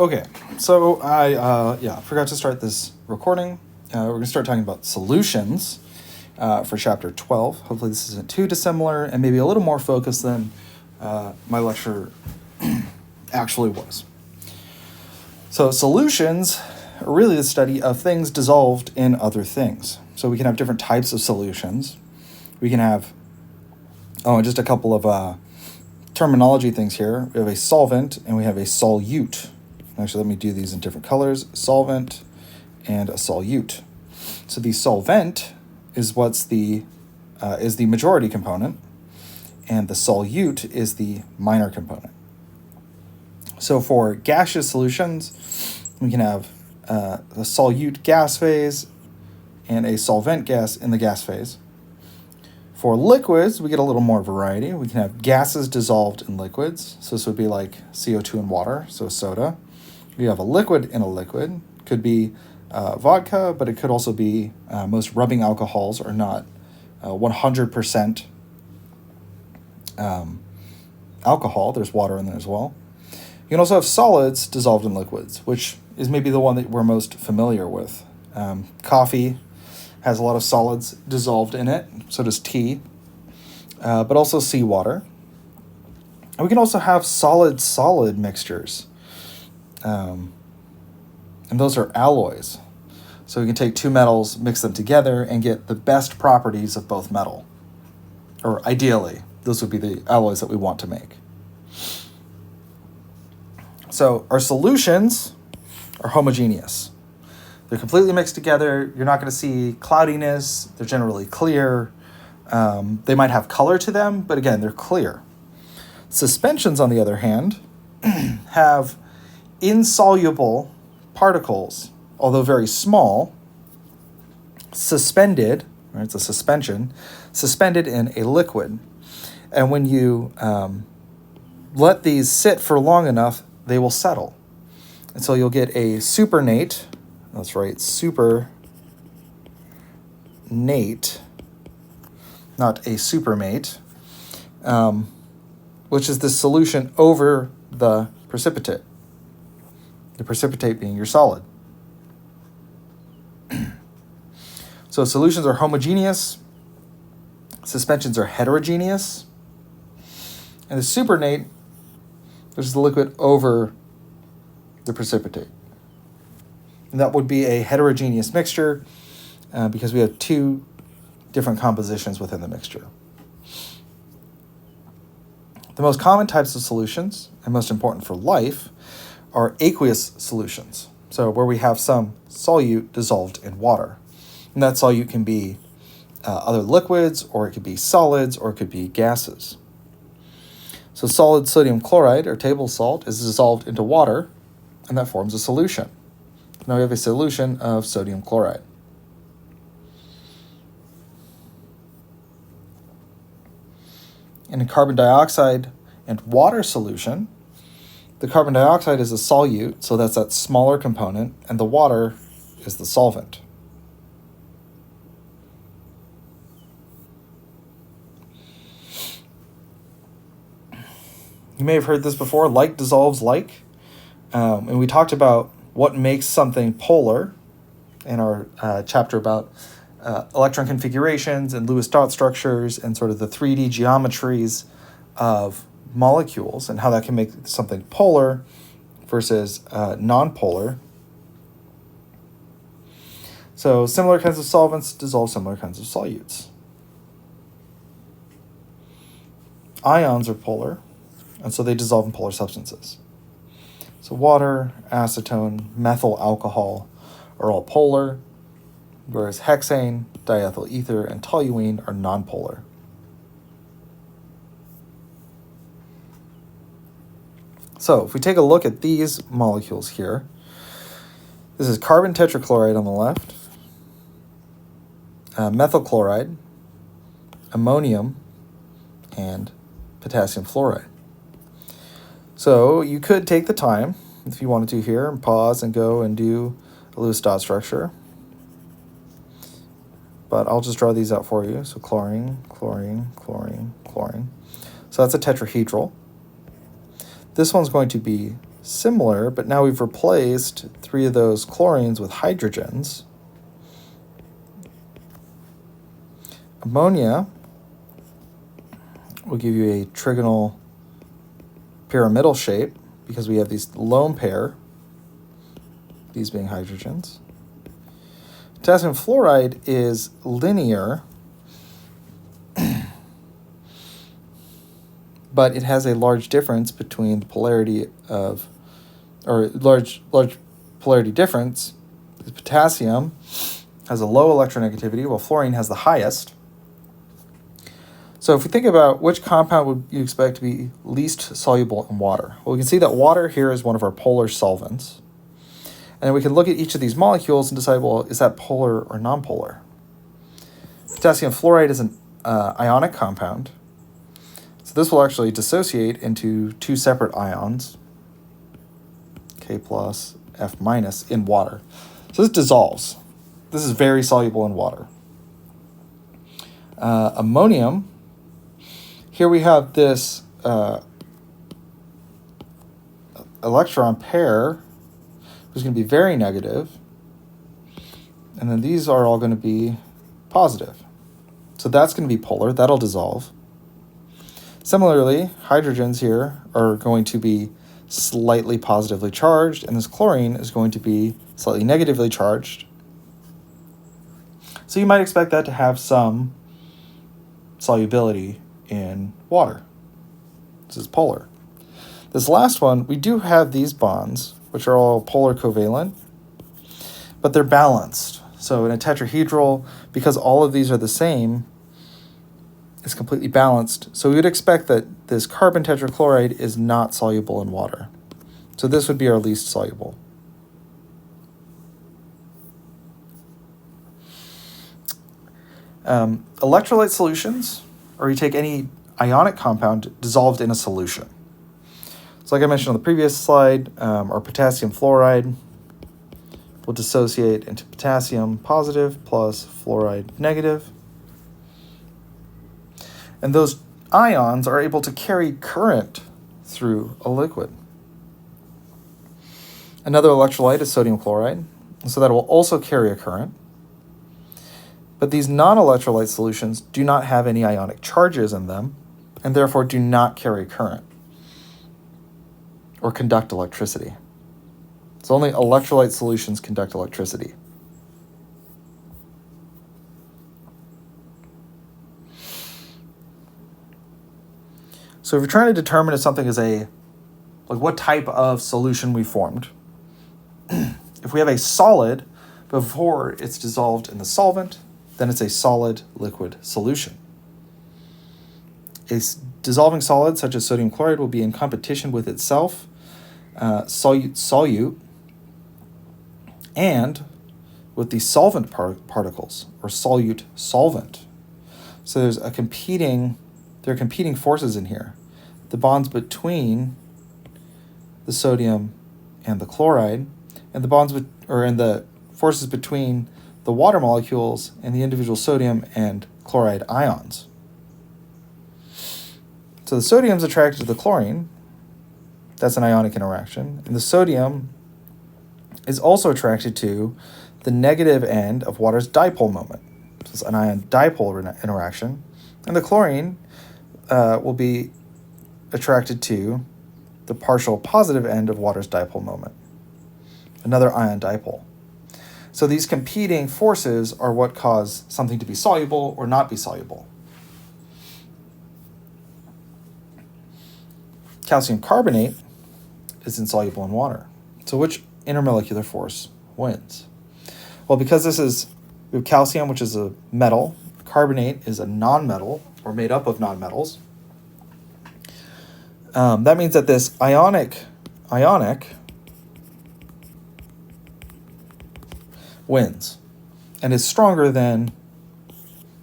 Okay, so I forgot to start this recording. We're going to start talking about solutions for chapter 12. Hopefully this isn't too dissimilar and maybe a little more focused than my lecture actually was. So solutions are really the study of things dissolved in other things. So we can have different types of solutions. We can have, just a couple of terminology things here. We have a solvent and we have a solute. Actually, let me do these in different colors. Solvent and a solute. So the solvent is the majority component, and the solute is the minor component. So for gaseous solutions, we can have a solute gas phase and a solvent gas in the gas phase. For liquids, we get a little more variety. We can have gases dissolved in liquids. So this would be like CO2 and water, so soda. We have a liquid in a liquid. Could be vodka, but it could also be most rubbing alcohols are not 100% alcohol. There's water in there as well. You can also have solids dissolved in liquids, which is maybe the one that we're most familiar with. Coffee has a lot of solids dissolved in it, so does tea, but also seawater. And we can also have solid-solid mixtures. And those are alloys. So we can take two metals, mix them together, and get the best properties of both metal. Or ideally, those would be the alloys that we want to make. So our solutions are homogeneous. They're completely mixed together. You're not going to see cloudiness. They're generally clear. They might have color to them, but again, they're clear. Suspensions, on the other hand, have insoluble particles, although very small, suspended, right? It's a suspension, suspended in a liquid. And when you let these sit for long enough, they will settle. And so you'll get a supernate, that's right, supernate, not a supermate, which is the solution over the precipitate. The precipitate being your solid. So solutions are homogeneous, suspensions are heterogeneous, and the supernate, which is the liquid over the precipitate. And that would be a heterogeneous mixture because we have two different compositions within the mixture. The most common types of solutions, and most important for life, are aqueous solutions. So where we have some solute dissolved in water. And that solute can be other liquids, or it could be solids, or it could be gases. So solid sodium chloride, or table salt, is dissolved into water, and that forms a solution. Now we have a solution of sodium chloride. In a carbon dioxide and water solution, the carbon dioxide is a solute, so that's that smaller component, and the water is the solvent. You may have heard this before, like dissolves like. And we talked about what makes something polar in our chapter about electron configurations and Lewis dot structures and sort of the 3D geometries of molecules and how that can make something polar versus nonpolar. So similar kinds of solvents dissolve similar kinds of solutes. Ions are polar, and so they dissolve in polar substances. So water, acetone, methyl alcohol are all polar, whereas hexane, diethyl ether, and toluene are nonpolar. So if we take a look at these molecules here, this is carbon tetrachloride on the left, methyl chloride, ammonium, and potassium fluoride. So you could take the time, if you wanted to here, and pause and go and do a Lewis dot structure. But I'll just draw these out for you. So chlorine, chlorine, chlorine, chlorine. So that's a tetrahedral. This one's going to be similar, but now we've replaced 3 of those chlorines with hydrogens. Ammonia will give you a trigonal pyramidal shape because we have these lone pair, these being hydrogens. Potassium fluoride is linear, but it has a large difference between the polarity of, or large polarity difference. The potassium has a low electronegativity, while fluorine has the highest. So if we think about which compound would you expect to be least soluble in water? Well, we can see that water here is one of our polar solvents. And we can look at each of these molecules and decide, well, is that polar or nonpolar? Potassium fluoride is an ionic compound. So this will actually dissociate into 2 separate ions, K plus, F minus, in water. So this dissolves. This is very soluble in water. Ammonium, here we have this electron pair, is going to be very negative, and then these are all going to be positive. So that's going to be polar. That'll dissolve. Similarly, hydrogens here are going to be slightly positively charged, and this chlorine is going to be slightly negatively charged. So you might expect that to have some solubility in water. This is polar. This last one, we do have these bonds, which are all polar covalent, but they're balanced. So in a tetrahedral, because all of these are the same, it's completely balanced. So we would expect that this carbon tetrachloride is not soluble in water. So this would be our least soluble. Electrolyte solutions, or you take any ionic compound dissolved in a solution. So like I mentioned on the previous slide, our potassium fluoride will dissociate into potassium positive plus fluoride negative. And those ions are able to carry current through a liquid. Another electrolyte is sodium chloride, so that will also carry a current. But these non-electrolyte solutions do not have any ionic charges in them, and therefore do not carry current or conduct electricity. So only electrolyte solutions conduct electricity. So if you're trying to determine if something is what type of solution we formed, if we have a solid before it's dissolved in the solvent, then it's a solid liquid solution. A dissolving solid such as sodium chloride will be in competition with itself, solute, and with the solvent particles, or solute solvent. So there are competing forces in here. The bonds between the sodium and the chloride, and the bonds and the forces between the water molecules and the individual sodium and chloride ions. So the sodium is attracted to the chlorine. That's an ionic interaction. And the sodium is also attracted to the negative end of water's dipole moment. So it's an ion dipole interaction. And the chlorine will be attracted to the partial positive end of water's dipole moment, another ion dipole. So these competing forces are what cause something to be soluble or not be soluble. Calcium carbonate is insoluble in water. So which intermolecular force wins? Well, because we have calcium, which is a metal, carbonate is a nonmetal, or made up of nonmetals. That means that this ionic wins and is stronger than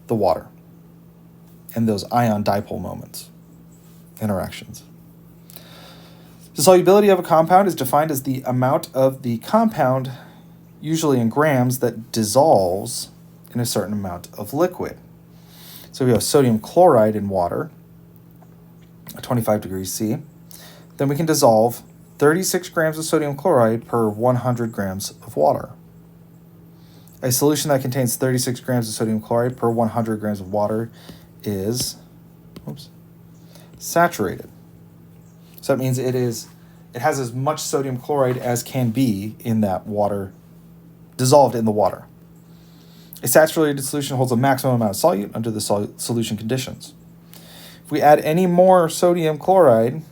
the water and those ion dipole moments, interactions. The solubility of a compound is defined as the amount of the compound, usually in grams, that dissolves in a certain amount of liquid. So we have sodium chloride in water at 25 degrees C. Then we can dissolve 36 grams of sodium chloride per 100 grams of water. A solution that contains 36 grams of sodium chloride per 100 grams of water is saturated. So that means it has as much sodium chloride as can be in that water, dissolved in the water. A saturated solution holds a maximum amount of solute under the solution conditions. If we add any more sodium chloride,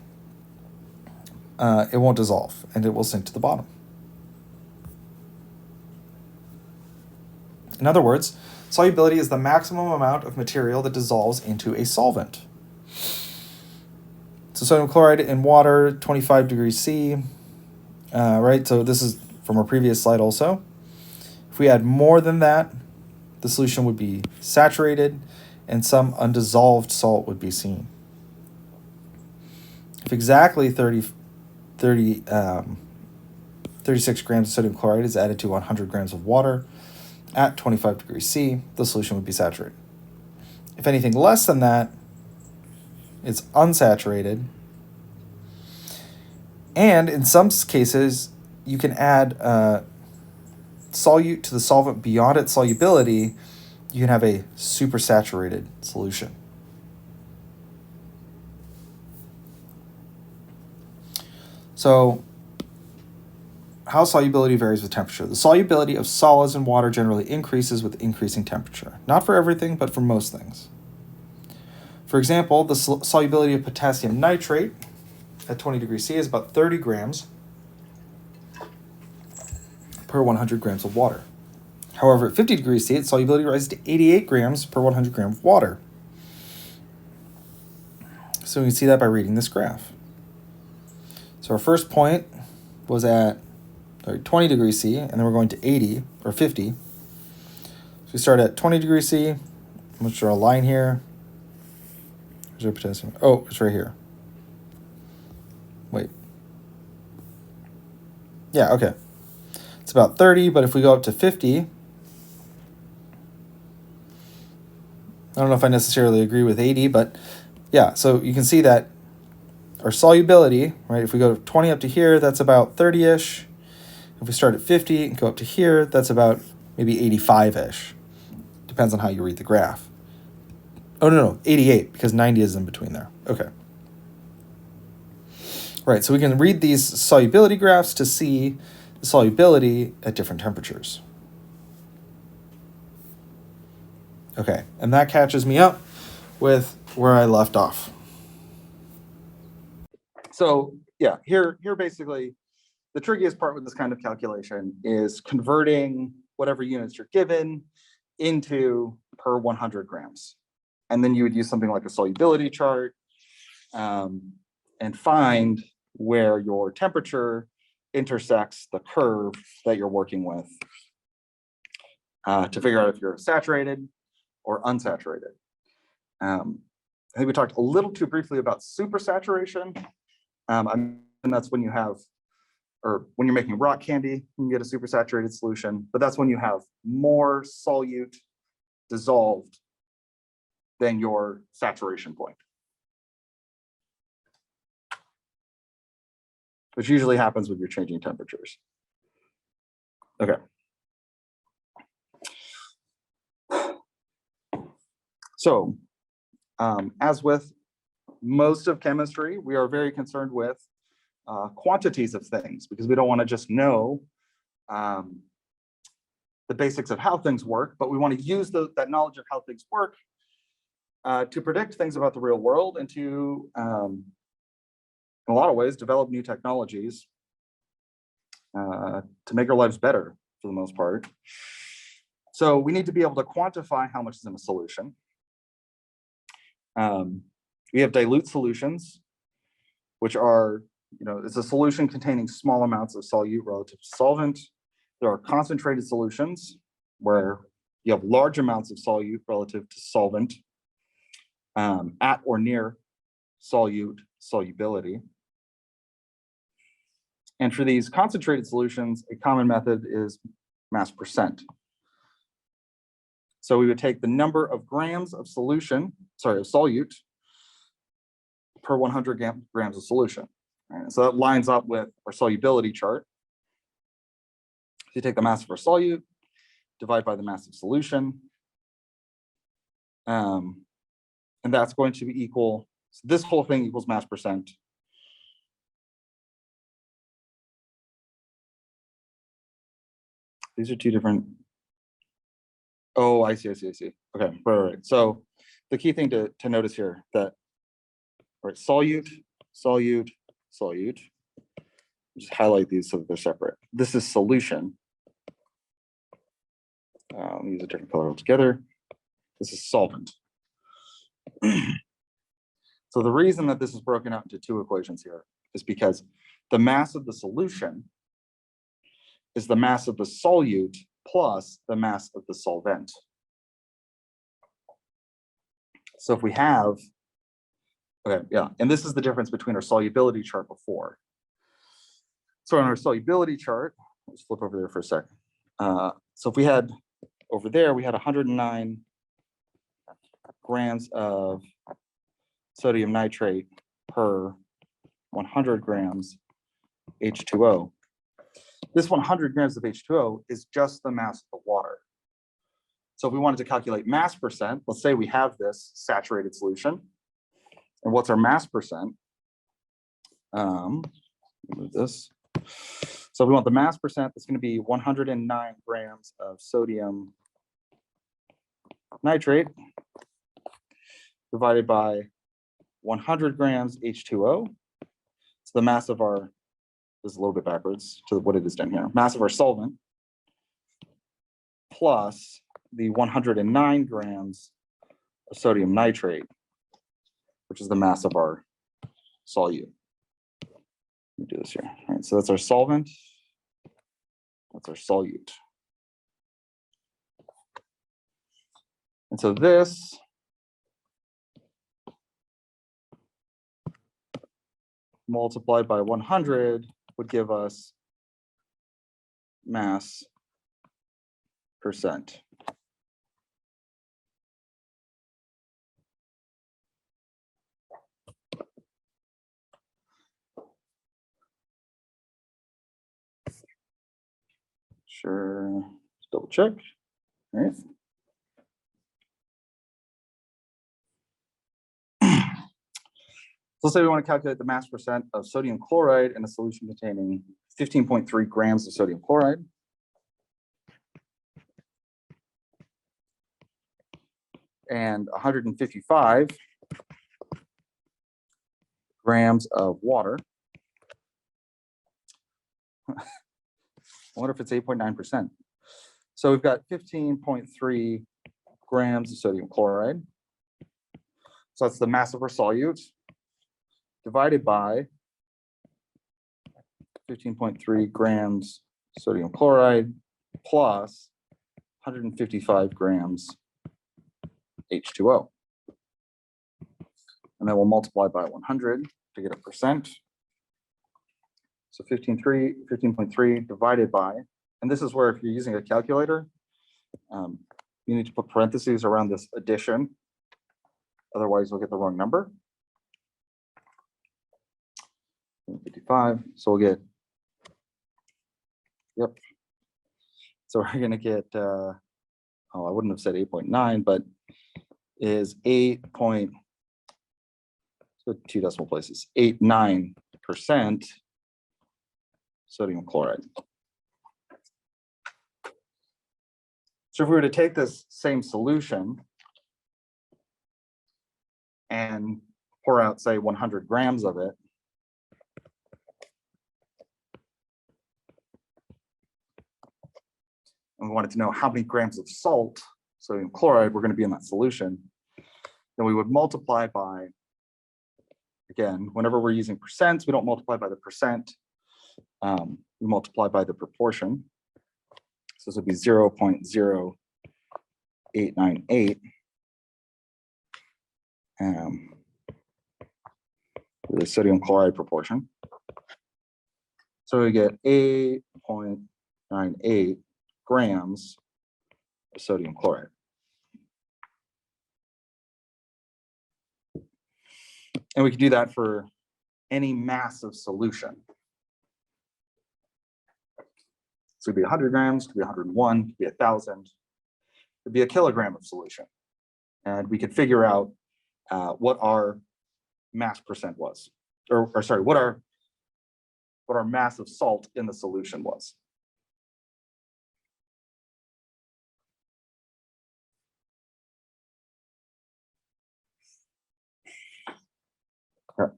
it won't dissolve and it will sink to the bottom. In other words, solubility is the maximum amount of material that dissolves into a solvent. So sodium chloride in water, 25 degrees C, right? So this is from our previous slide also. If we add more than that, the solution would be saturated and some undissolved salt would be seen. If exactly 36 grams of sodium chloride is added to 100 grams of water at 25 degrees C, the solution would be saturated. If anything less than that, it's unsaturated. And in some cases, you can add solute to the solvent beyond its solubility. You can have a supersaturated solution. So, how solubility varies with temperature. The solubility of solids in water generally increases with increasing temperature. Not for everything, but for most things. For example, the solubility of potassium nitrate at 20 degrees C is about 30 grams per 100 grams of water. However, at 50 degrees C, its solubility rises to 88 grams per 100 grams of water. So we can see that by reading this graph. So our first point was at 20 degrees C, and then we're going to 80 or 50. So we start at 20 degrees C. I'm going to draw a line here. Where's our potassium? Oh, it's right here. Wait. Yeah, okay. It's about 30, but if we go up to 50, I don't know if I necessarily agree with 80, but yeah, so you can see that our solubility, right, if we go to 20 up to here, that's about 30-ish. If we start at 50 and go up to here, that's about maybe 85-ish. Depends on how you read the graph. Oh, no, 88, because 90 is in between there. Okay. Right, so we can read these solubility graphs to see the solubility at different temperatures. Okay, and that catches me up with where I left off. So yeah, here basically, the trickiest part with this kind of calculation is converting whatever units you're given into per 100 grams. And then you would use something like a solubility chart and find where your temperature intersects the curve that you're working with to figure out if you're saturated or unsaturated. I think we talked a little too briefly about supersaturation. And that's when you have, or when you're making rock candy, you can get a supersaturated solution, but that's when you have more solute dissolved than your saturation point, which usually happens when you're changing temperatures. Okay. So, as with most of chemistry, we are very concerned with quantities of things because we don't want to just know the basics of how things work, but we want to use that knowledge of how things work to predict things about the real world and to, in a lot of ways, develop new technologies to make our lives better for the most part. So we need to be able to quantify how much is in a solution. We have dilute solutions, which are, it's a solution containing small amounts of solute relative to solvent. There are concentrated solutions where you have large amounts of solute relative to solvent at or near solute solubility. And for these concentrated solutions, a common method is mass percent. So we would take the number of grams of solute per 100 grams of solution. Right, so that lines up with our solubility chart. So you take the mass of our solute, divide by the mass of solution, and that's going to be equal, so this whole thing equals mass percent. These are two different, oh, I see. Okay, right. So the key thing to notice here that, right, solute, just highlight these so that they're separate. This is solution. Let me use a different color altogether. This is solvent. So the reason that this is broken out into two equations here is because the mass of the solution is the mass of the solute plus the mass of the solvent. So if we have, okay, yeah, and this is the difference between our solubility chart before. So on our solubility chart, let's flip over there for a second. So if we had over there, we had 109 grams of sodium nitrate per 100 grams H2O. This 100 grams of H2O is just the mass of the water. So if we wanted to calculate mass percent, let's say we have this saturated solution. And what's our mass percent? Move this. So if we want the mass percent, it's going to be 109 grams of sodium nitrate divided by 100 grams H2O. So the mass of our, this is a little bit backwards to what it is down here, mass of our solvent plus the 109 grams of sodium nitrate, which is the mass of our solute. Let me do this here. All right, so that's our solvent, that's our solute. And so this multiplied by 100 would give us mass percent. Sure, let's double check. All right. So let's say we want to calculate the mass percent of sodium chloride in a solution containing 15.3 grams of sodium chloride. And 155 grams of water. I wonder if it's 8.9%. So we've got 15.3 grams of sodium chloride. So that's the mass of our solute divided by 15.3 grams sodium chloride plus 155 grams H2O. And then we'll multiply by 100 to get a percent. So 15.3 divided by, and this is where if you're using a calculator, you need to put parentheses around this addition. Otherwise, we'll get the wrong number. 55, so we'll get, yep. So we're gonna get, oh, I wouldn't have said 8.9, but is 8 point, so 2 decimal places, 89% sodium chloride. So if we were to take this same solution and pour out, say, 100 grams of it, and we wanted to know how many grams of salt, sodium chloride, were going to be in that solution, then we would multiply by, again, whenever we're using percents, we don't multiply by the percent, we multiply by the proportion. So this would be 0.0898. The sodium chloride proportion. So we get 8.98 grams of sodium chloride. And we can do that for any mass of solution. So it'd be 100 grams, could be 101, could be 1,000, could be a kilogram of solution. And we could figure out what our mass percent was, or sorry, what our mass of salt in the solution was. Okay.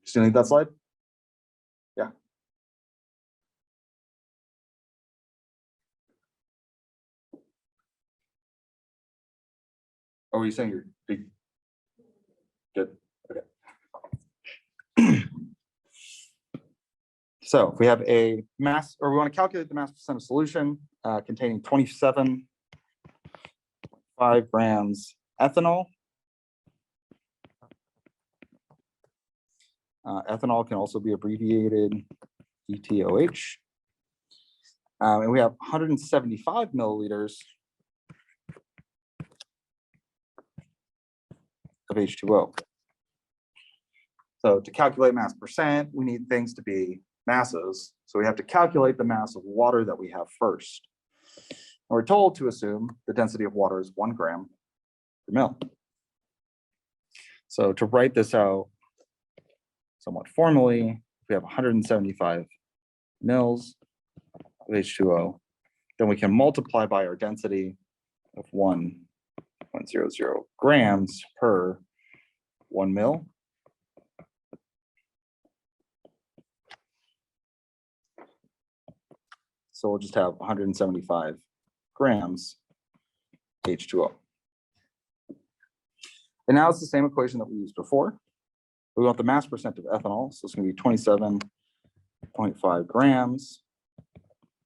Still need that slide? Yeah. Oh, are you saying you're big? Good. Okay. So if we have a mass, or we want to calculate the mass percent of solution containing 27.5 grams ethanol. Ethanol can also be abbreviated ETOH. And we have 175 milliliters of H2O. So to calculate mass percent, we need things to be masses. So we have to calculate the mass of water that we have first. And we're told to assume the density of water is 1 gram per mil. So to write this out somewhat formally, we have 175 mils of H2O, then we can multiply by our density of 1.00 grams per 1 mil. So we'll just have 175 grams H2O. And now it's the same equation that we used before. We want the mass percent of ethanol, so it's going to be 27.5 grams.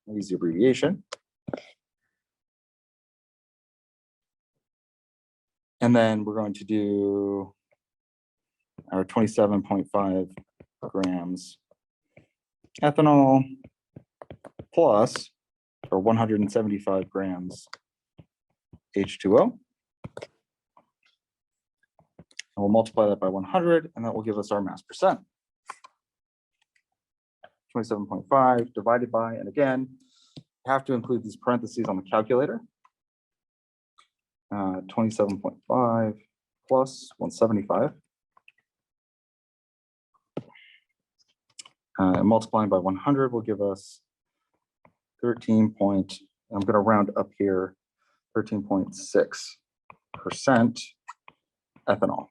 I'll use the abbreviation. And then we're going to do our 27.5 grams ethanol plus our 175 grams H2O. And we'll multiply that by 100, and that will give us our mass percent. 27.5 divided by, and again, you have to include these parentheses on the calculator. 27.5 plus 175. And multiplying by 100 will give us 13 point, I'm going to round up here, 13.6% ethanol.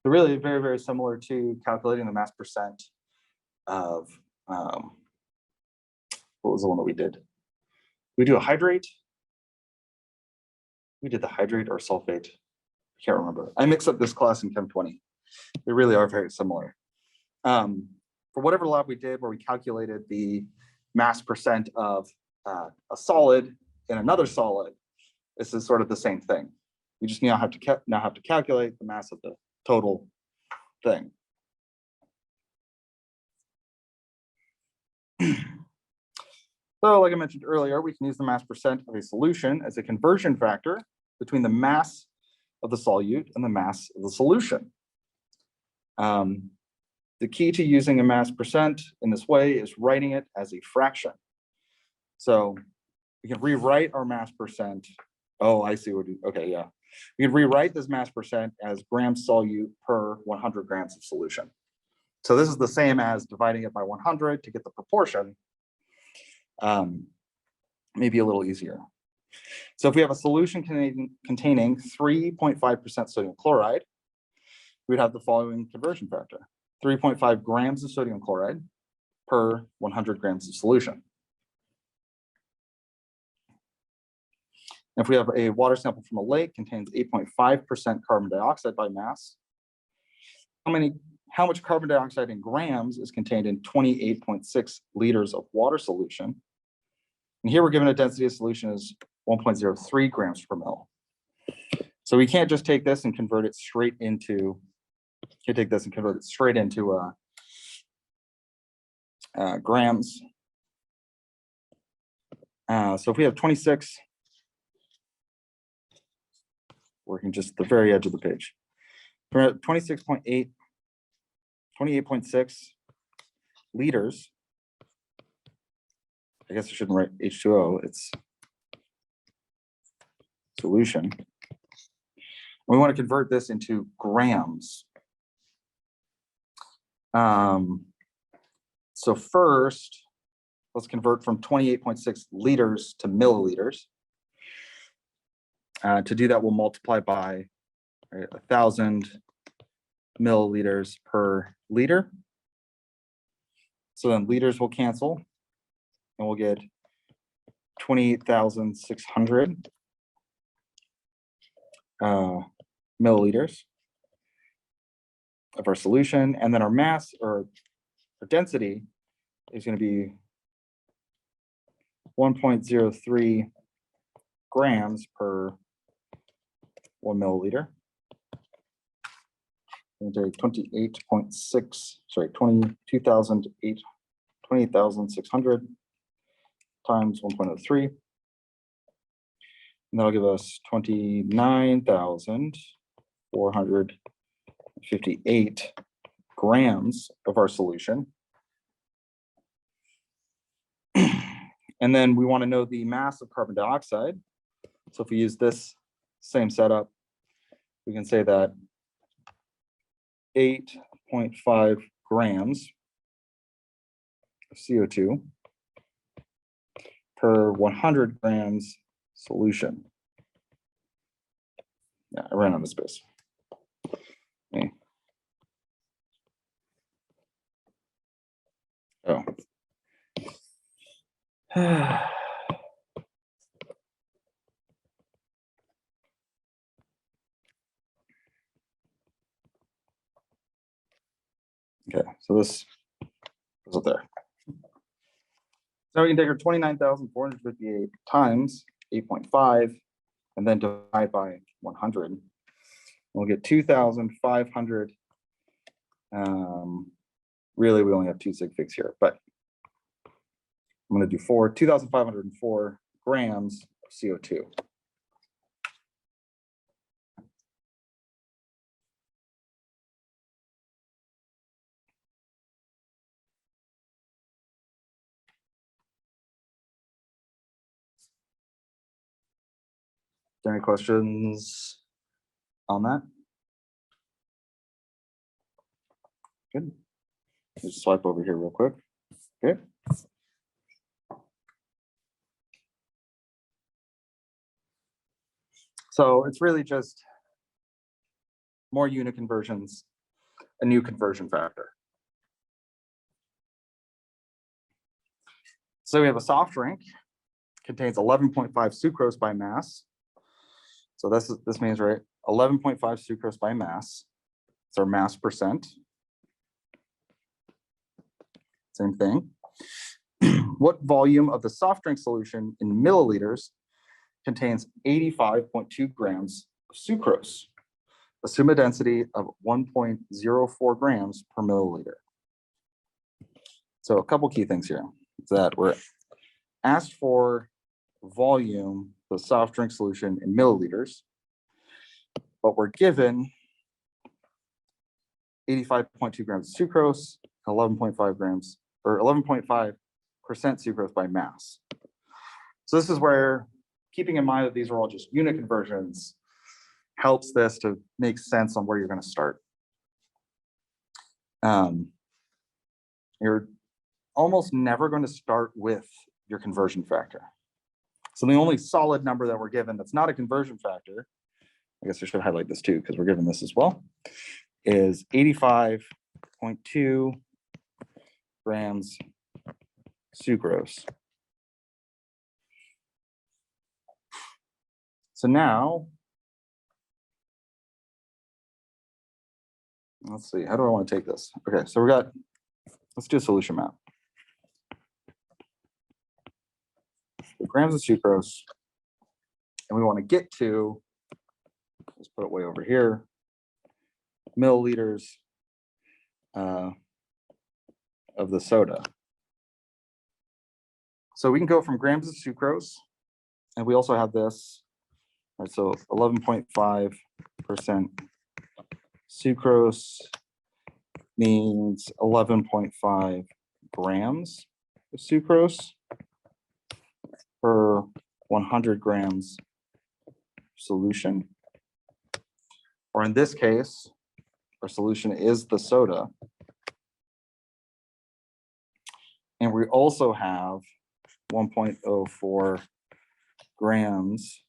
So really very, very similar to calculating the mass percent of, what was the one that we did? We do a hydrate. We did the hydrate or sulfate. I can't remember. I mixed up this class in Chem 20. They really are very similar. For whatever lab we did where we calculated the mass percent of a solid in another solid, this is sort of the same thing. You just now have to calculate the mass of the total thing. So like I mentioned earlier, we can use the mass percent of a solution as a conversion factor between the mass of the solute and the mass of the solution. The key to using a mass percent in this way is writing it as a fraction. So we can rewrite our mass percent. Oh, I see what you, okay, yeah. We can rewrite this mass percent as grams solute per 100 grams of solution. So this is the same as dividing it by 100 to get the proportion. Maybe a little easier. So if we have a solution containing 3.5% sodium chloride, we'd have the following conversion factor: 3.5 grams of sodium chloride per 100 grams of solution. If we have a water sample from a lake contains 8.5% carbon dioxide by mass, how much carbon dioxide in grams is contained in 28.6 liters of water solution? And here we're given a density of solution as 1.03 grams per mil. So we can't just take this and convert it straight into, grams. So if we have 26 working just the very edge of the page. We're at 28.6 liters. I guess I shouldn't write H2O, it's solution. We want to convert this into grams. So first, let's convert from 28.6 liters to milliliters. To do that, we'll multiply by 1,000 milliliters per liter. So then liters will cancel, and we'll get 28,600 milliliters of our solution, and then our mass or our density is going to be 1.03 grams per 1 milliliter. And take 28,600 times 1.03. And that'll give us 29,458 grams of our solution. And then we want to know the mass of carbon dioxide. So if we use this same setup, we can say that 8.5 grams of CO2 per 100 grams solution. Yeah, I ran out of space. Okay. Oh. Okay, so this goes up there. So we can take our 29,458 times 8.5 and then divide by 100. We'll get 2,500. Really, we only have 2 sig figs here, but I'm going to do 2,504 grams of CO2. Any questions on that? Good. Just swipe over here real quick. Okay. So it's really just more unit conversions, a new conversion factor. So we have a soft drink, contains 11.5 sucrose by mass. So this means, right, 11.5 sucrose by mass. It's our mass percent. Same thing. What volume of the soft drink solution in milliliters contains 85.2 grams of sucrose? Assume a density of 1.04 grams per milliliter. So a couple key things here is that we're asked for volume of the soft drink solution in milliliters, but we're given 85.2 grams of sucrose, 11.5 grams or 11.5% sucrose by mass. So this is where keeping in mind that these are all just unit conversions helps this to make sense on where you're going to start. You're almost never going to start with your conversion factor. So the only solid number that we're given that's not a conversion factor, I guess I should highlight this too because we're given this as well, is 85.2 grams sucrose. So now, let's see, how do I want to take this? Okay, so let's do a solution map. So grams of sucrose, and we want to get to, let's put it way over here, milliliters of the soda. So we can go from grams of sucrose, and we also have this, Right, so 11.5% sucrose means 11.5 grams of sucrose per 100 grams solution. Or in this case, our solution is the soda. And we also have 1.04 grams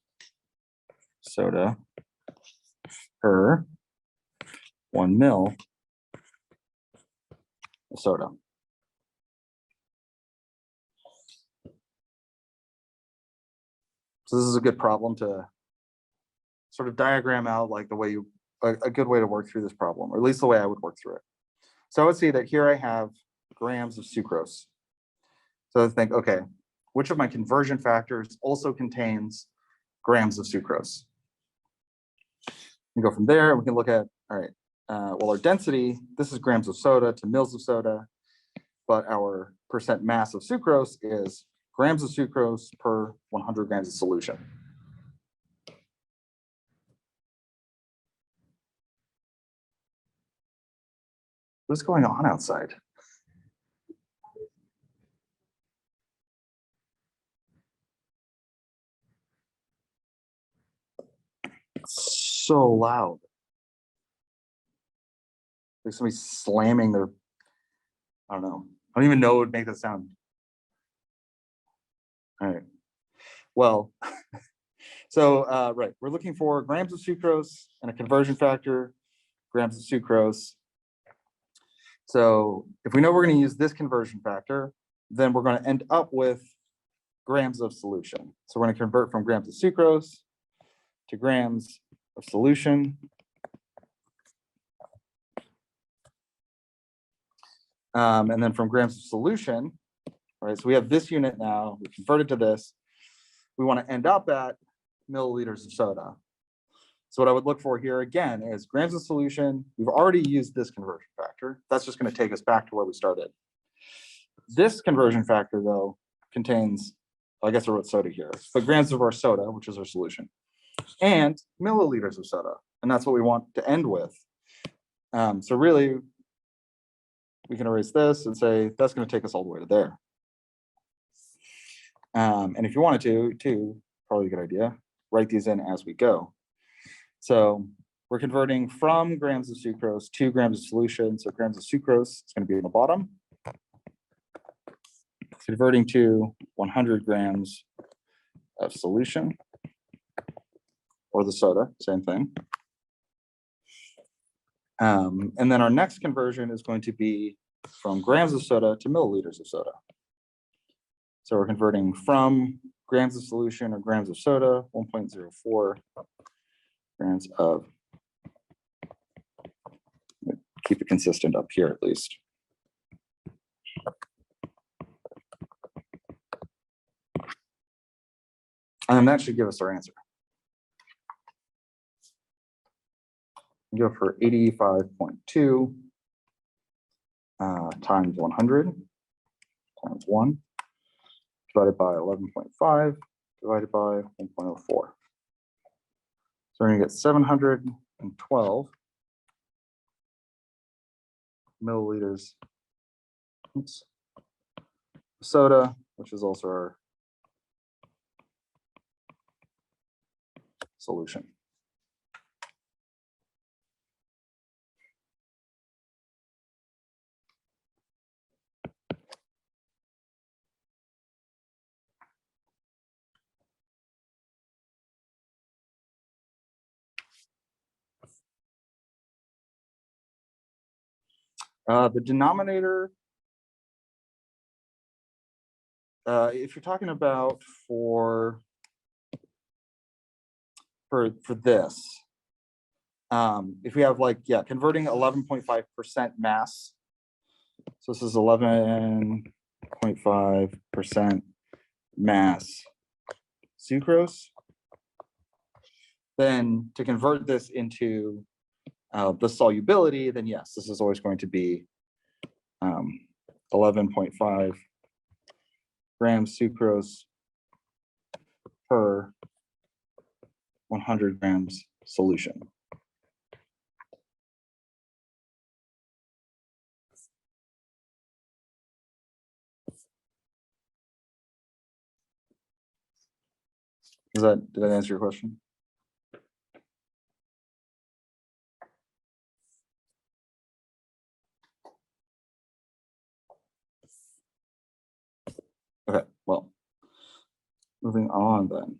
soda per 1 mil of soda. So this is a good problem to sort of diagram out like the way you, a good way to work through this problem, or at least the way I would work through it. So I would see that here I have grams of sucrose. So I think, okay, which of my conversion factors also contains grams of sucrose? We go from there, we can look at, all right, well, our density, this is grams of soda to mils of soda, but our percent mass of sucrose is grams of sucrose per 100 grams of solution. What's going on outside? It's so loud. Like somebody slamming their, I don't know. I don't even know what would make that sound. All right. Well, so right, we're looking for grams of sucrose and a conversion factor, grams of sucrose. So if we know we're going to use this conversion factor, then we're going to end up with grams of solution. So we're going to convert from grams of sucrose to grams of solution. And then from grams of solution, right? So we have this unit now, we converted to this. We want to end up at milliliters of soda. So what I would look for here again is grams of solution. We've already used this conversion factor. That's just going to take us back to where we started. This conversion factor, though, contains, I guess I wrote soda here, but grams of our soda, which is our solution, and milliliters of soda. And that's what we want to end with. So really, we can erase this and say that's going to take us all the way to there. And if you wanted to, probably a good idea, write these in as we go. So we're converting from grams of sucrose to grams of solution. So grams of sucrose is going to be on the bottom. Converting to 100 grams of solution, or the soda, same thing. And then our next conversion is going to be from grams of soda to milliliters of soda. So we're converting from grams of solution or grams of soda, 1.04 grams of, keep it consistent up here at least. And that should give us our answer. We go for 85.2 times 100 times 1 divided by 11.5 divided by 1.04. So we're going to get 712 milliliters of soda, which is also our solution. The denominator, if you're talking about for this, if we have like, yeah, converting 11.5% mass. So this is 11.5% mass sucrose. Then to convert this into the solubility, then yes, this is always going to be 11.5 grams sucrose per 100 grams solution. Did that answer your question? Okay, well, moving on then.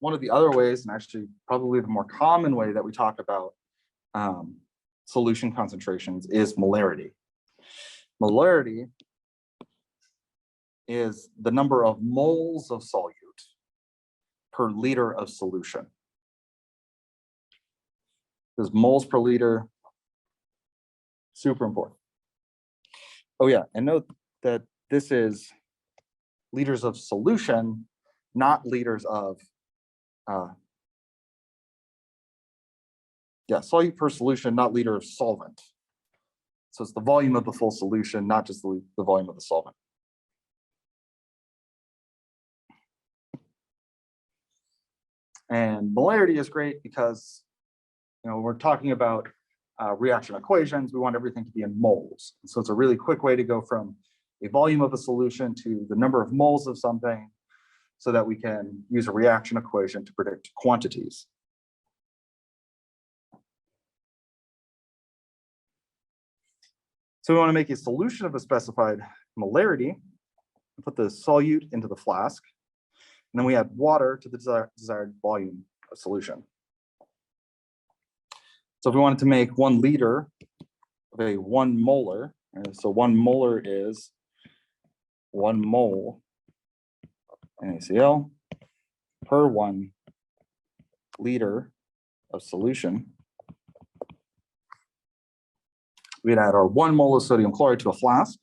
One of the other ways, and actually probably the more common way that we talk about solution concentrations, is molarity. Molarity is the number of moles of solute per liter of solution. Because moles per liter, super important. Oh yeah, and note that this is liters of solution, not liters of, solute per solution, not liter of solvent. So it's the volume of the full solution, not just the volume of the solvent. And molarity is great because, we're talking about reaction equations. We want everything to be in moles. So it's a really quick way to go from a volume of a solution to the number of moles of something, so that we can use a reaction equation to predict quantities. So we want to make a solution of a specified molarity, put the solute into the flask, and then we add water to the desired volume of solution. So if we wanted to make 1 liter of a 1 molar, so 1 molar is 1 mole NaCl per 1 liter of solution, we'd add our 1 mole of sodium chloride to a flask,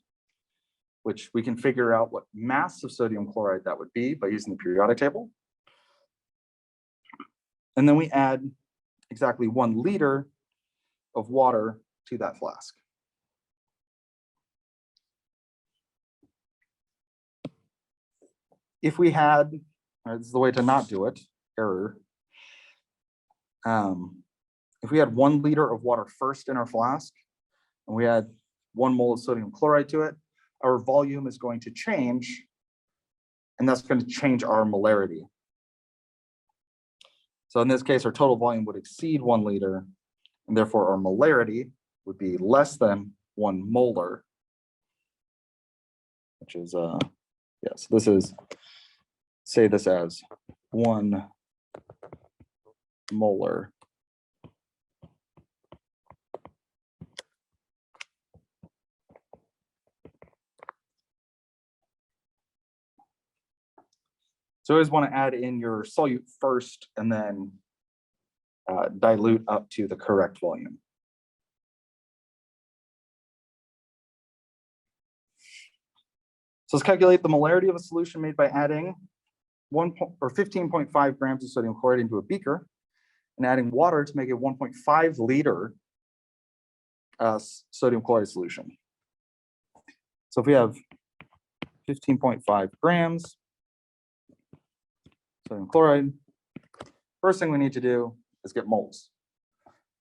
which we can figure out what mass of sodium chloride that would be by using the periodic table. And then we add exactly 1 liter of water to that flask. If we had, this is the way to not do it, error. If we had 1 liter of water first in our flask, and we add 1 mole of sodium chloride to it, our volume is going to change, and that's going to change our molarity. So in this case, our total volume would exceed 1 liter, and therefore our molarity would be less than 1 molar, which is, so this is, say this as 1 molar So you always want to add in your solute first and then dilute up to the correct volume. So let's calculate the molarity of a solution made by adding 15.5 grams of sodium chloride into a beaker and adding water to make a 1.5 liter sodium chloride solution. So if we have 15.5 grams sodium chloride, first thing we need to do is get moles.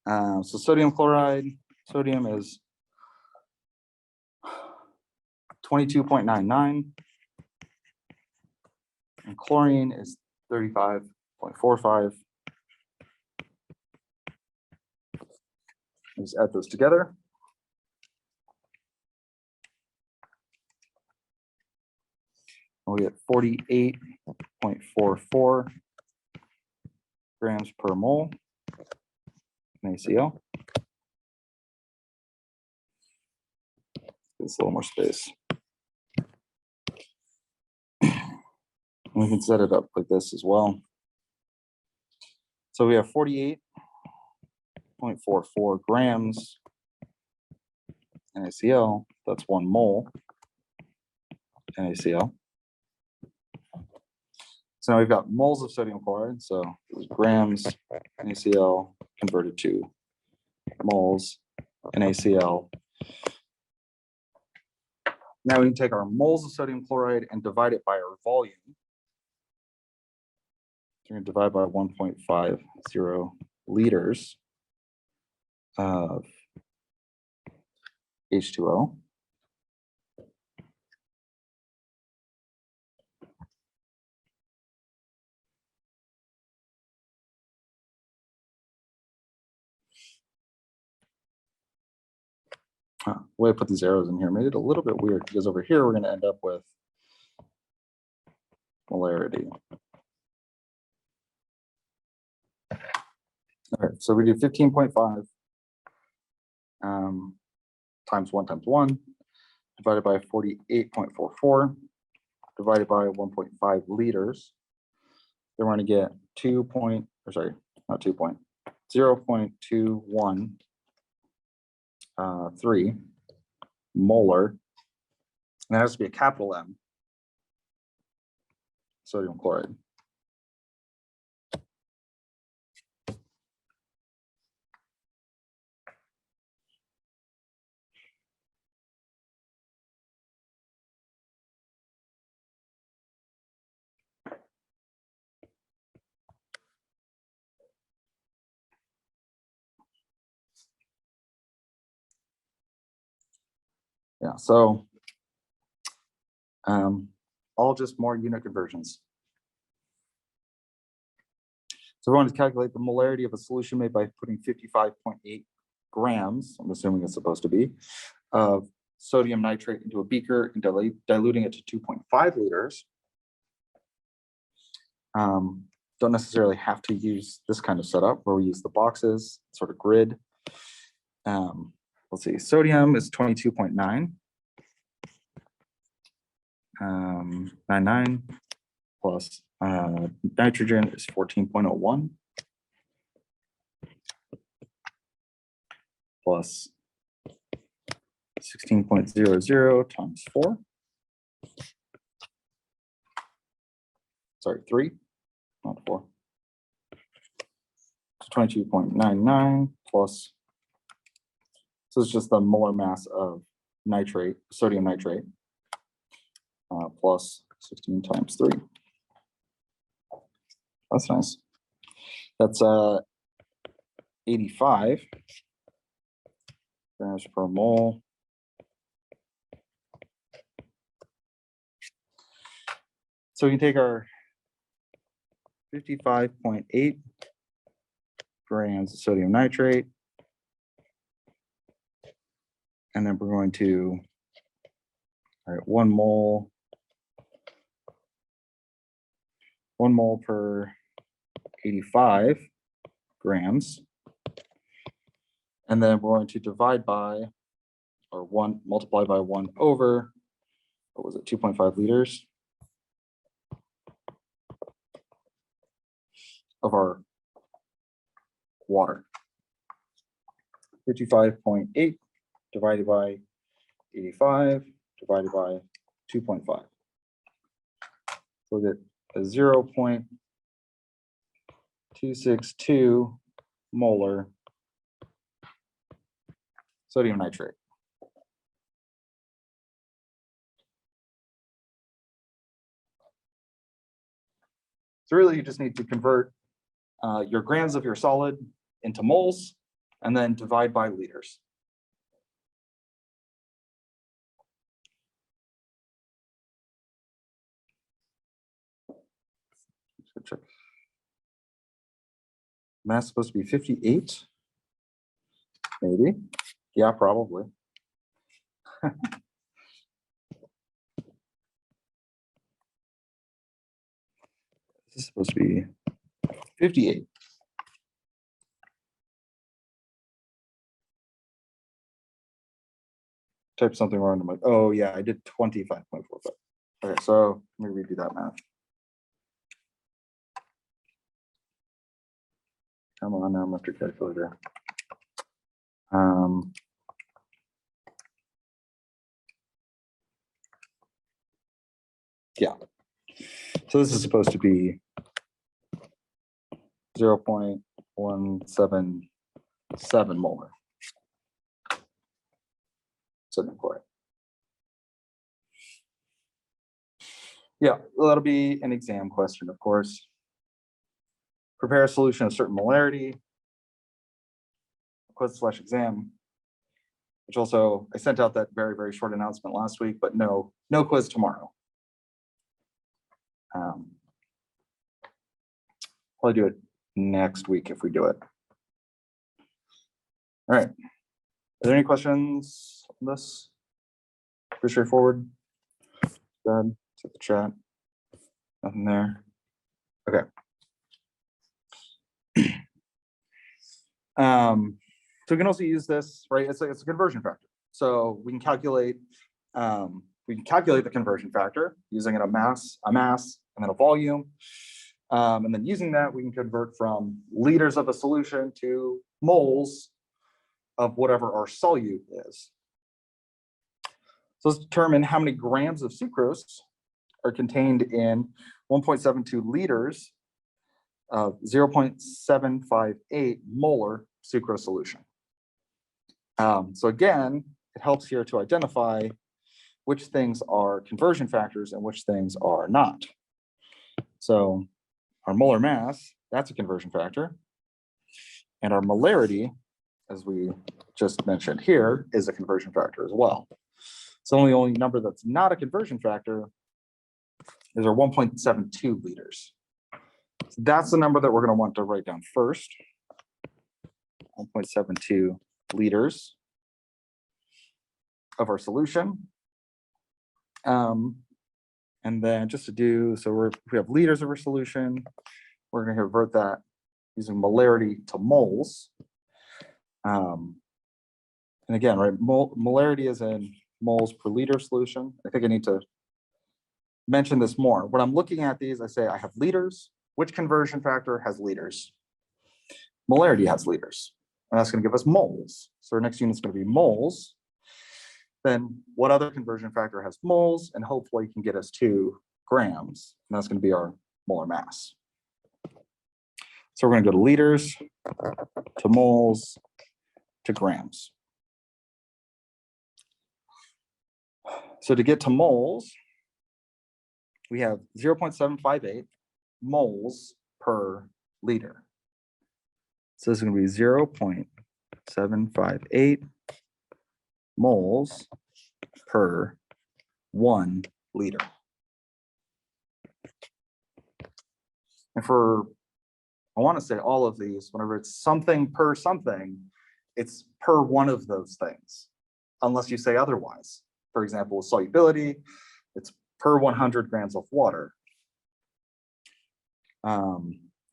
So sodium chloride, sodium is 22.99, and chlorine is 35.45. Let's add those together. We get 48.44 grams per mole NaCl. It's a little more space. We can set it up like this as well. So we have 48.44 grams NaCl. That's 1 mole NaCl. So now we've got moles of sodium chloride. So grams NaCl converted to moles NaCl Now we can take our moles of sodium chloride and divide it by our volume. So we're going to divide by 1.50 liters of H2O. The way I put these arrows in here made it a little bit weird because over here we're going to end up with molarity. All right, so we do 15.5 times 1 times 1 divided by 48.44 divided by 1.5 liters. Then we're going to get 0.213 molar, and that has to be a capital M, sodium chloride. Yeah, so all just more unit conversions. So we want to calculate the molarity of a solution made by putting 55.8 grams, I'm assuming it's supposed to be, of sodium nitrate into a beaker and diluting it to 2.5 liters. Don't necessarily have to use this kind of setup where we use the boxes, sort of grid. Let's see, sodium is 22.9. 99 plus nitrogen is 14.01 plus 16.00 times 4. Sorry, 3, not 4. So 22.99 plus, so it's just the molar mass of nitrate, sodium nitrate, plus 16 times 3. That's nice. That's 85 grams per mole. So we can take our 55.8 grams of sodium nitrate, and then we're going to, all right, 1 mole per 85 grams. And then we're going to divide by, or multiply by 1 over, what was it, 2.5 liters of our water. 55.8 divided by 85 divided by 2.5. So that a 0.262 molar sodium nitrate. So really you just need to convert your grams of your solid into moles and then divide by liters. Check. Mass supposed to be 58, maybe. Yeah, probably. This is supposed to be 58. Type something wrong. I'm like, oh yeah, I did 25.45. Okay, so let me redo that math. Come on now, Mr. Calculator. Yeah. So this is supposed to be 0.177 molar sodium chloride. Yeah, that'll be an exam question, of course. Prepare a solution of certain molarity, quiz/exam, which also, I sent out that very, very short announcement last week, but no quiz tomorrow. I'll do it next week if we do it. All right. Are there any questions on this? Pretty straightforward. Good. Check the chat. Nothing there. Okay. So we can also use this, right? It's a conversion factor. So we can calculate the conversion factor using a mass, and then a volume. And then using that, we can convert from liters of a solution to moles of whatever our solute is. So let's determine how many grams of sucrose are contained in 1.72 liters of 0.758 molar sucrose solution. So again, it helps here to identify which things are conversion factors and which things are not. So our molar mass, that's a conversion factor. And our molarity, as we just mentioned here, is a conversion factor as well. So the only number that's not a conversion factor is our 1.72 liters. So that's the number that we're going to want to write down first. 1.72 liters of our solution. And then just to do, so we have liters of our solution. We're going to convert that using molarity to moles. And again, right, molarity is in moles per liter solution. I think I need to mention this more. When I'm looking at these, I say I have liters. Which conversion factor has liters? Molarity has liters. And that's going to give us moles. So our next unit is going to be moles. Then what other conversion factor has moles? And hopefully can get us to grams. And that's going to be our molar mass. So we're going to go to liters, to moles, to grams. So to get to moles, we have 0.758 moles per liter. So this is going to be 0.758 moles per 1 liter. And I want to say all of these, whenever it's something per something, it's per one of those things, unless you say otherwise. For example, solubility, it's per 100 grams of water.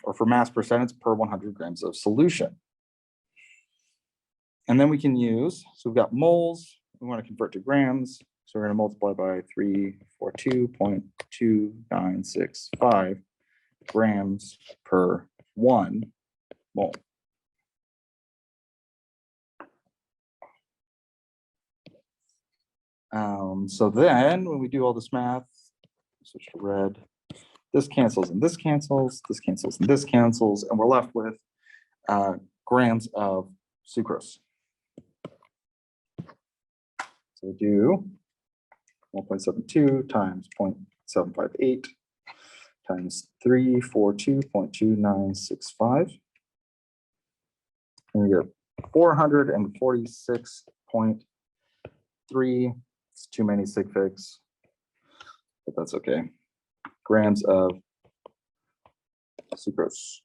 Or for mass percent, it's per 100 grams of solution. And then we can use, so we've got moles, we want to convert to grams. So we're going to multiply by 342.2965 grams per 1 mole. So then when we do all this math, switch to red, this cancels and this cancels, this cancels and this cancels, and we're left with grams of sucrose. So we do 1.72 times 0.758 times 342.2965. And we get 446.3. It's too many sig figs, but that's okay. Grams of sucrose.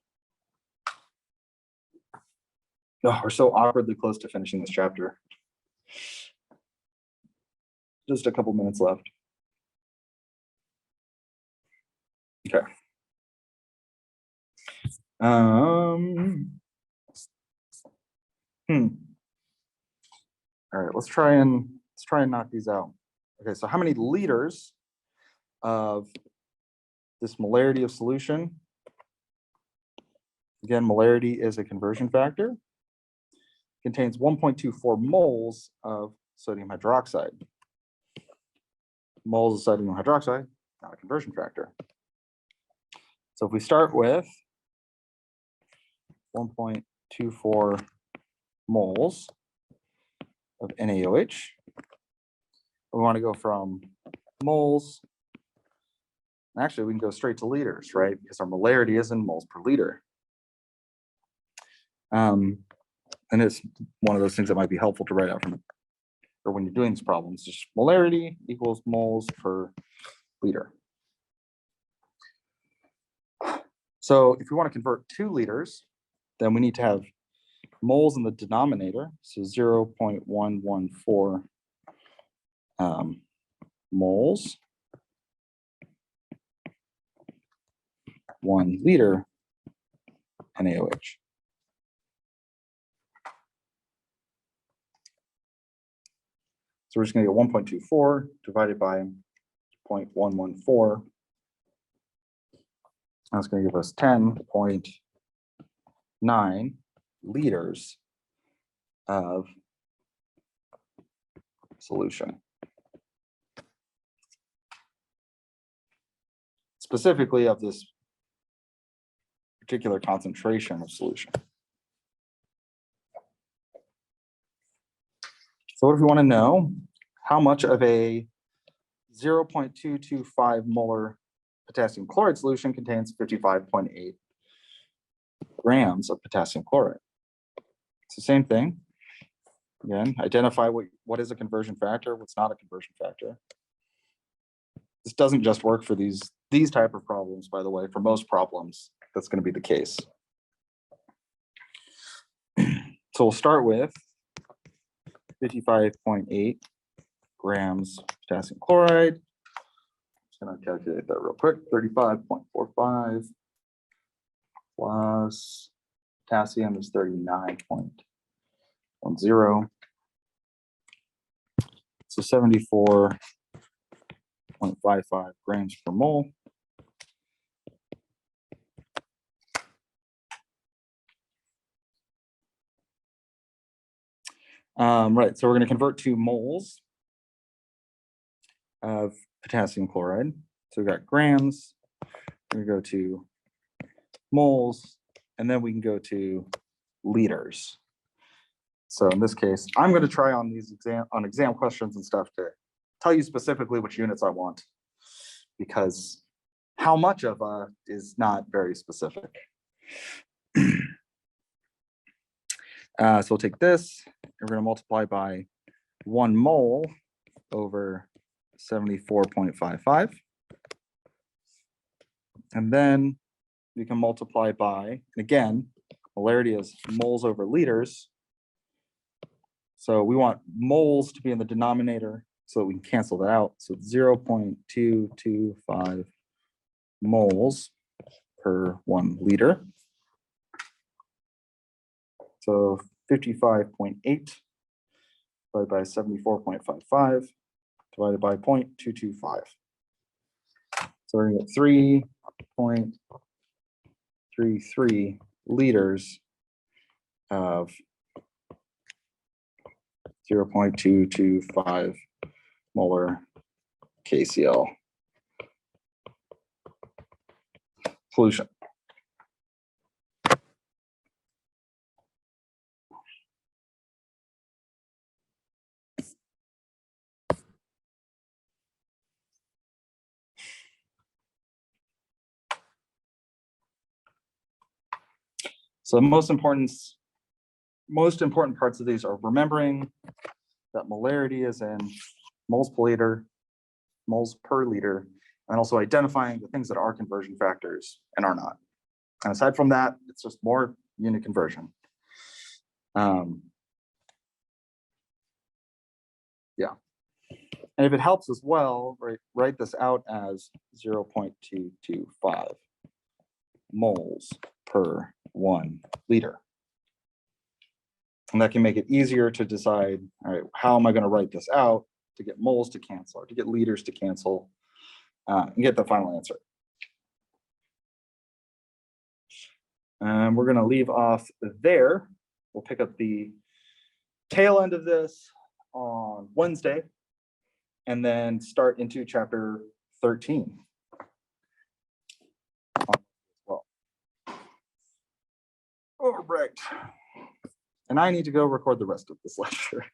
Oh, we're so awkwardly close to finishing this chapter. Just a couple minutes left. Okay. All right, let's try and knock these out. Okay, so how many liters of this molarity of solution? Again, molarity is a conversion factor. Contains 1.24 moles of sodium hydroxide. Moles of sodium hydroxide, not a conversion factor. So if we start with 1.24 moles of NaOH, we want to go from moles Actually, we can go straight to liters, right? Because our molarity is in moles per liter. And it's one of those things that might be helpful to write out from, or when you're doing these problems, just molarity equals moles per liter. So if we want to convert 2 liters, then we need to have moles in the denominator, so 0.114 moles, 1 liter NaOH. So we're just going to get 1.24 divided by 0.114. That's going to give us 10.9 liters of solution. Specifically of this particular concentration of solution. So what if we want to know how much of a 0.225 molar potassium chloride solution contains 55.8 grams of potassium chloride? It's the same thing. Again, identify what is a conversion factor, what's not a conversion factor. This doesn't just work for these type of problems, by the way. For most problems, that's going to be the case. So we'll start with 55.8 grams potassium chloride. Just going to calculate that real quick. 35.45 plus potassium is 39.10. So 74.55 grams per mole. Right, so we're going to convert to moles of potassium chloride. So we've got grams, we're going to go to moles, and then we can go to liters. So in this case, I'm going to try on these exam questions and stuff to tell you specifically which units I want, because how much of is not very specific. So we'll take this, we're going to multiply by 1 mole over 74.55. And then we can multiply by, and again, molarity is moles over liters. So we want moles to be in the denominator so that we can cancel that out. So 0.225 moles per 1 liter. So 55.8 divided by 74.55 divided by 0.225. So we're going to get 3.33 liters of 0.225 molar KCl solution. So the most important parts of these are remembering that molarity is in moles per liter, and also identifying the things that are conversion factors and are not. And aside from that, it's just more unit conversion. Yeah. And if it helps as well, write this out as 0.225 moles per 1 liter. And that can make it easier to decide, all right, how am I going to write this out to get moles to cancel or to get liters to cancel and get the final answer. And we're going to leave off there. We'll pick up the tail end of this on Wednesday and then start into chapter 13. Well, all right. And I need to go record the rest of this lecture.